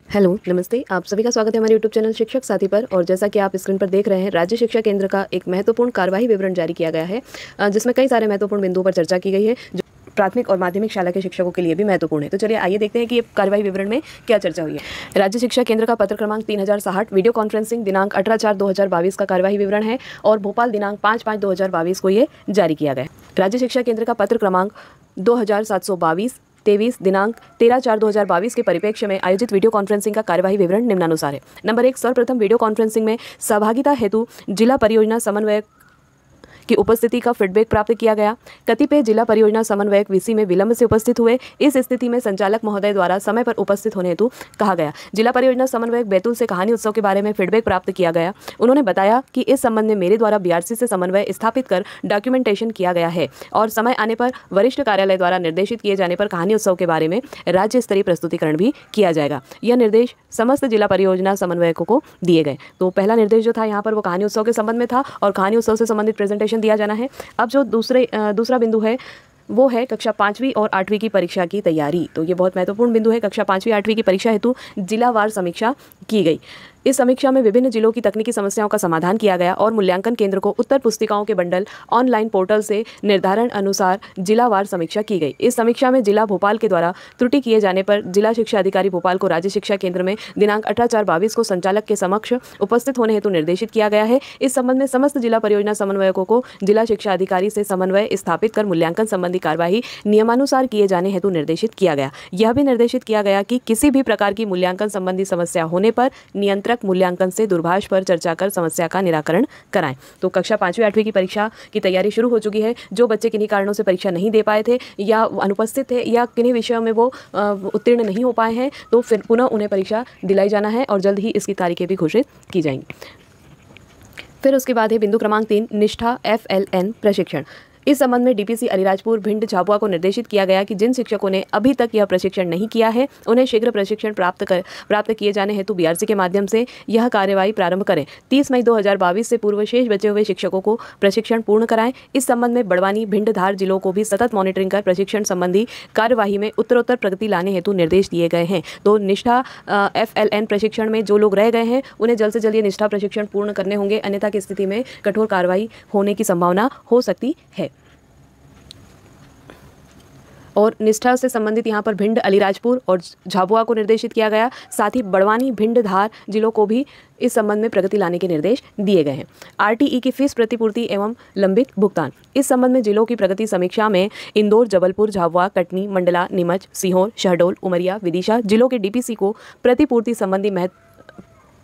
Hello, नमस्ते। आप सभी का स्वागत है हमारे यूट्यूब चैनल शिक्षक साथी पर। और जैसा कि आप स्क्रीन पर देख रहे हैं, राज्य शिक्षा केंद्र का एक महत्वपूर्ण कार्यवाही विवरण जारी किया गया है, जिसमें कई सारे महत्वपूर्ण बिंदुओं पर चर्चा की गई है, जो प्राथमिक और माध्यमिक शाला के शिक्षकों के लिए भी महत्वपूर्ण है। तो चलिए आइए देखते हैं कि ये कार्यवाही विवरण में क्या चर्चा हुई है। राज्य शिक्षा केंद्र का पत्र क्रमांक 3060 वीडियो कॉन्फ्रेंसिंग दिनांक 18/4/2022 का कार्यवाही विवरण है और भोपाल दिनांक 5/5/2022 को ये जारी किया गया है। राज्य शिक्षा केंद्र का पत्र क्रमांक 2722-23 दिनांक 13/4/2022 के परिप्रेक्ष्य में आयोजित वीडियो कॉन्फ्रेंसिंग का कार्यवाही विवरण निम्नानुसार है। नंबर 1, सर्वप्रथम वीडियो कॉन्फ्रेंसिंग में सहभागिता हेतु जिला परियोजना समन्वयक की उपस्थिति का फीडबैक प्राप्त किया गया। कतिपय जिला परियोजना समन्वयक वीसी में विलंब से उपस्थित हुए। इस स्थिति में संचालक महोदय द्वारा समय पर उपस्थित होने हेतु कहा गया। जिला परियोजना समन्वयक बैतूल से कहानी उत्सव के बारे में फीडबैक प्राप्त किया गया। उन्होंने बताया कि इस संबंध में मेरे द्वारा बीआरसी से समन्वय स्थापित कर डॉक्यूमेंटेशन किया गया है और समय आने पर वरिष्ठ कार्यालय द्वारा निर्देशित किए जाने पर कहानी उत्सव के बारे में राज्य स्तरीय प्रस्तुतिकरण भी किया जाएगा। यह निर्देश समस्त जिला परियोजना समन्वयकों को दिए गए। तो पहला निर्देश जो था यहाँ पर वो कहानी उत्सव के संबंध में था और कहानी उत्सव से संबंधित प्रेजेंटेशन दिया जाना है। अब जो दूसरा बिंदु है वो है कक्षा 5वीं और 8वीं की परीक्षा की तैयारी। तो ये बहुत महत्वपूर्ण बिंदु है। कक्षा 5वीं 8वीं की परीक्षा हेतु जिलावार समीक्षा की गई। इस समीक्षा में विभिन्न जिलों की तकनीकी समस्याओं का समाधान किया गया और मूल्यांकन केंद्र को उत्तर पुस्तिकाओं के बंडल ऑनलाइन पोर्टल से निर्धारण अनुसार जिलावार समीक्षा की गई। इस समीक्षा में जिला भोपाल के द्वारा त्रुटि किए जाने पर जिला शिक्षा अधिकारी भोपाल को राज्य शिक्षा केंद्र में दिनांक 18/4/22 को संचालक के समक्ष उपस्थित होने हेतु निर्देशित किया गया है। इस संबंध में समस्त जिला परियोजना समन्वयकों को जिला शिक्षा अधिकारी से समन्वय स्थापित कर मूल्यांकन संबंधी कार्यवाही नियमानुसार किए जाने हेतु निर्देशित किया गया। यह भी निर्देशित किया गया कि किसी भी प्रकार की मूल्यांकन संबंधी समस्या होने पर नियंत्रक मूल्यांकन से दूरभाष पर चर्चा कर समस्या का निराकरण कराएं। तो कक्षा 5वीं 8वीं की परीक्षा की तैयारी शुरू हो चुकी है। जो बच्चे किन्हीं कारणों से परीक्षा नहीं दे पाए थे या अनुपस्थित थे या किन्हीं विषयों में वो उत्तीर्ण नहीं हो पाए हैं, तो फिर पुनः उन्हें परीक्षा दिलाई जाना है और जल्द ही इसकी तारीखें भी घोषित की जाएंगी। फिर उसके बाद है बिंदु क्रमांक 3, निष्ठा FLN प्रशिक्षण। इस संबंध में डीपीसी अलीराजपुर भिंड झाबुआ को निर्देशित किया गया कि जिन शिक्षकों ने अभी तक यह प्रशिक्षण नहीं किया है उन्हें शीघ्र प्रशिक्षण प्राप्त किए जाने हेतु बीआरसी के माध्यम से यह कार्यवाही प्रारंभ करें। 30 मई 2022 से पूर्व शेष बचे हुए शिक्षकों को प्रशिक्षण पूर्ण कराएं। इस संबंध में बड़वानी भिंड धार जिलों को भी सतत मॉनिटरिंग कर प्रशिक्षण संबंधी कार्यवाही में उत्तरोत्तर प्रगति लाने हेतु निर्देश दिए गए हैं। तो निष्ठा FLN प्रशिक्षण में जो लोग रह गए हैं उन्हें जल्द से जल्द ये निष्ठा प्रशिक्षण पूर्ण करने होंगे, अन्यथा की स्थिति में कठोर कार्रवाई होने की संभावना हो सकती है। और निष्ठा से संबंधित यहाँ पर भिंड अलीराजपुर और झाबुआ को निर्देशित किया गया। साथ ही बड़वानी भिंड धार जिलों को भी इस संबंध में प्रगति लाने के निर्देश दिए गए हैं। RTE की फीस प्रतिपूर्ति एवं लंबित भुगतान। इस संबंध में जिलों की प्रगति समीक्षा में इंदौर, जबलपुर, झाबुआ, कटनी, मंडला, नीमच, सीहोर, शहडोल, उमरिया, विदिशा जिलों के DPC को प्रतिपूर्ति संबंधी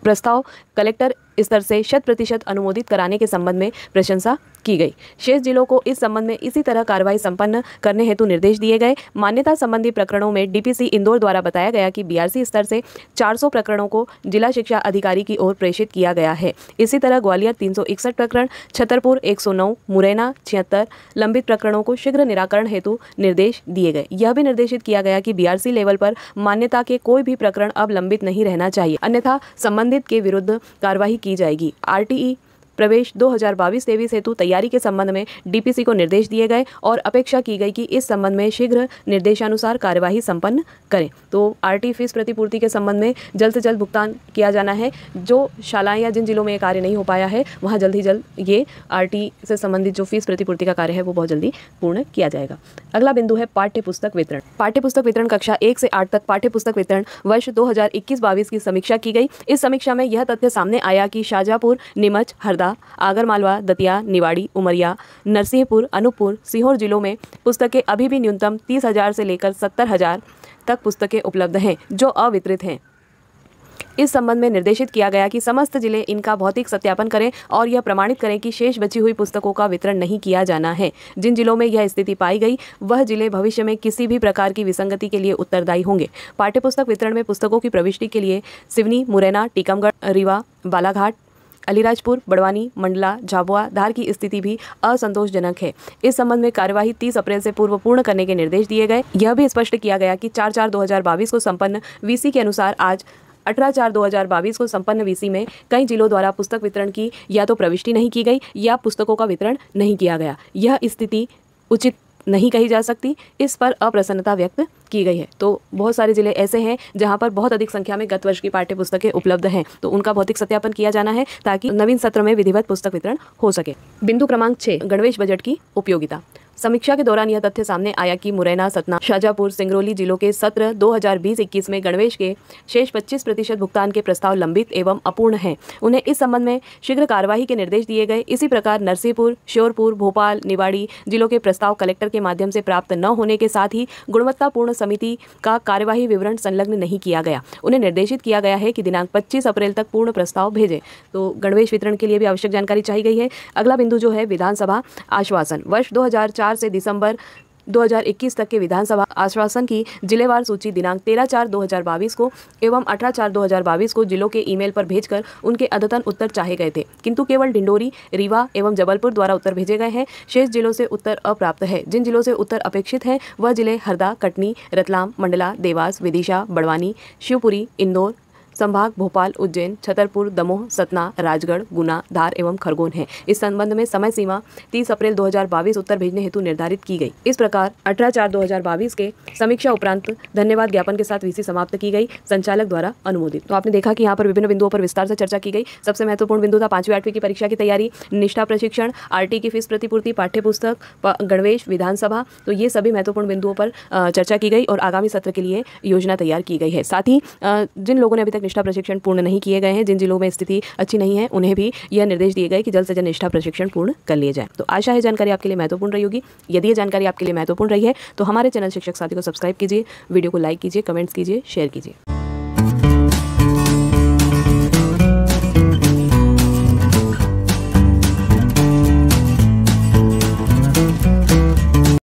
प्रस्ताव कलेक्टर स्तर से 100% अनुमोदित कराने के संबंध में प्रशंसा की गई। शेष जिलों को इस संबंध में इसी तरह कार्रवाई संपन्न करने हेतु निर्देश दिए गए। मान्यता संबंधी प्रकरणों में DPC इंदौर द्वारा बताया गया कि BRC स्तर से 400 प्रकरणों को जिला शिक्षा अधिकारी की ओर प्रेषित किया गया है। इसी तरह ग्वालियर 361 प्रकरण, छतरपुर 109, मुरैना 76 लंबित प्रकरणों को शीघ्र निराकरण हेतु निर्देश दिए गए। यह भी निर्देशित किया गया कि BRC लेवल पर मान्यता के कोई भी प्रकरण अब लंबित नहीं रहना चाहिए, अन्यथा संबंधित के विरुद्ध कार्रवाई की जाएगी। RTE प्रवेश 2022-23 हेतु तैयारी के संबंध में DPC को निर्देश दिए गए और अपेक्षा की गई कि इस संबंध में शीघ्र निर्देशानुसार कार्यवाही संपन्न करें। तो RT फीस प्रतिपूर्ति के संबंध में जल्द से जल्द भुगतान किया जाना है। जो शालाएं या जिन जिलों में ये कार्य नहीं हो पाया है वहाँ जल्द ही जल्द ये RT से संबंधित जो फीस प्रतिपूर्ति का कार्य है वो बहुत जल्दी पूर्ण किया जाएगा। अगला बिंदु है पाठ्य पुस्तक वितरण। पाठ्य पुस्तक वितरण कक्षा 1 से 8 तक पाठ्य पुस्तक वितरण वर्ष 2021-22 की समीक्षा की गई। इस समीक्षा में यह तथ्य सामने आया कि शाहजहाँपुर, नीमच, हरदा, आगरमालवा, दतिया, निवाड़ी, उमरिया, नरसिंहपुर, अनूपपुर, सीहोर जिलों में पुस्तकें अभी भी न्यूनतम 30,000 से लेकर 70,000 तक पुस्तकें उपलब्ध हैं जो अवितरित हैं। इस संबंध में निर्देशित किया गया कि समस्त जिले इनका भौतिक सत्यापन करें और यह प्रमाणित करें कि शेष बची हुई पुस्तकों का वितरण नहीं किया जाना है। जिन जिलों में यह स्थिति पाई गई वह जिले भविष्य में किसी भी प्रकार की विसंगति के लिए उत्तरदायी होंगे। पाठ्यपुस्तक वितरण में पुस्तकों की प्रविष्टि के लिए सिवनी, मुरैना, टीकमगढ़, रीवा, बालाघाट, अलीराजपुर, बड़वानी, मंडला, झाबुआ, धार की स्थिति भी असंतोषजनक है। इस संबंध में कार्यवाही 30 अप्रैल से पूर्व पूर्ण करने के निर्देश दिए गए। यह भी स्पष्ट किया गया कि 4/4/2022 को संपन्न VC के अनुसार आज 18/4/2022 को संपन्न VC में कई जिलों द्वारा पुस्तक वितरण की या तो प्रविष्टि नहीं की गई या पुस्तकों का वितरण नहीं किया गया। यह स्थिति उचित नहीं कही जा सकती, इस पर अप्रसन्नता व्यक्त की गई है। तो बहुत सारे जिले ऐसे हैं जहां पर बहुत अधिक संख्या में गत वर्ष की पाठ्य पुस्तकें उपलब्ध हैं, तो उनका भौतिक सत्यापन किया जाना है ताकि नवीन सत्र में विधिवत पुस्तक वितरण हो सके। बिंदु क्रमांक 6, गणवेश बजट की उपयोगिता। समीक्षा के दौरान यह तथ्य सामने आया कि मुरैना, सतना, शाजापुर, सिंगरौली जिलों के सत्र 2020-21 में गणवेश के शेष 25% भुगतान के प्रस्ताव लंबित एवं अपूर्ण हैं। उन्हें इस संबंध में शीघ्र कार्यवाही के निर्देश दिए गए। इसी प्रकार नरसिंहपुर, श्योरपुर, भोपाल, निवाड़ी जिलों के प्रस्ताव कलेक्टर के माध्यम से प्राप्त न होने के साथ ही गुणवत्तापूर्ण समिति का कार्यवाही विवरण संलग्न नहीं किया गया। उन्हें निर्देशित किया गया है कि दिनांक 25 अप्रैल तक पूर्ण प्रस्ताव भेजें। तो गणवेश वितरण के लिए भी आवश्यक जानकारी चाहिए गई है। अगला बिंदु जो है विधानसभा आश्वासन। वर्ष 2004 से दिसंबर 2021 तक के विधानसभा आश्वासन की जिलेवार सूची दिनांक 13/4/2022 को एवं 18/4/2022 को जिलों के ईमेल पर भेजकर उनके अद्यतन उत्तर चाहे गए थे, किंतु केवल डिंडोरी, रीवा एवं जबलपुर द्वारा उत्तर भेजे गए हैं। शेष जिलों से उत्तर अप्राप्त है। जिन जिलों से उत्तर अपेक्षित है वह जिले हरदा, कटनी, रतलाम, मंडला, देवास, विदिशा, बड़वानी, शिवपुरी, इंदौर संभाग, भोपाल, उज्जैन, छतरपुर, दमोह, सतना, राजगढ़, गुना, धार एवं खरगोन है। इस संबंध में समय सीमा 30 अप्रैल 2022 उत्तर भेजने हेतु निर्धारित की गई। इस प्रकार 18/4/2022 के समीक्षा उपरांत धन्यवाद ज्ञापन के साथ वीसी समाप्त की गई, संचालक द्वारा अनुमोदित। तो आपने देखा कि यहाँ पर विभिन्न बिंदुओं पर विस्तार से चर्चा की गई। सबसे महत्वपूर्ण बिंदु था 5वीं 8वीं की परीक्षा की तैयारी, निष्ठा प्रशिक्षण, आरटी की फीस प्रतिपूर्ति, पाठ्य पुस्तक, गणवेश, विधानसभा। तो ये सभी महत्वपूर्ण बिंदुओं पर चर्चा की गई और आगामी सत्र के लिए योजना तैयार की गई है। साथ ही जिन लोगों ने अभी तक निष्ठा प्रशिक्षण पूर्ण नहीं किए गए हैं, जिन जिलों में स्थिति अच्छी नहीं है, उन्हें भी यह निर्देश दिए गए कि जल्द से जल्द निष्ठा प्रशिक्षण पूर्ण कर लिए जाए। तो आशा है जानकारी आपके लिए महत्वपूर्ण रही होगी। यदि ये जानकारी आपके लिए महत्वपूर्ण रही है तो हमारे चैनल शिक्षक साथी को सब्सक्राइब कीजिए, वीडियो को लाइक कीजिए, कमेंट्स कीजिए, शेयर कीजिए।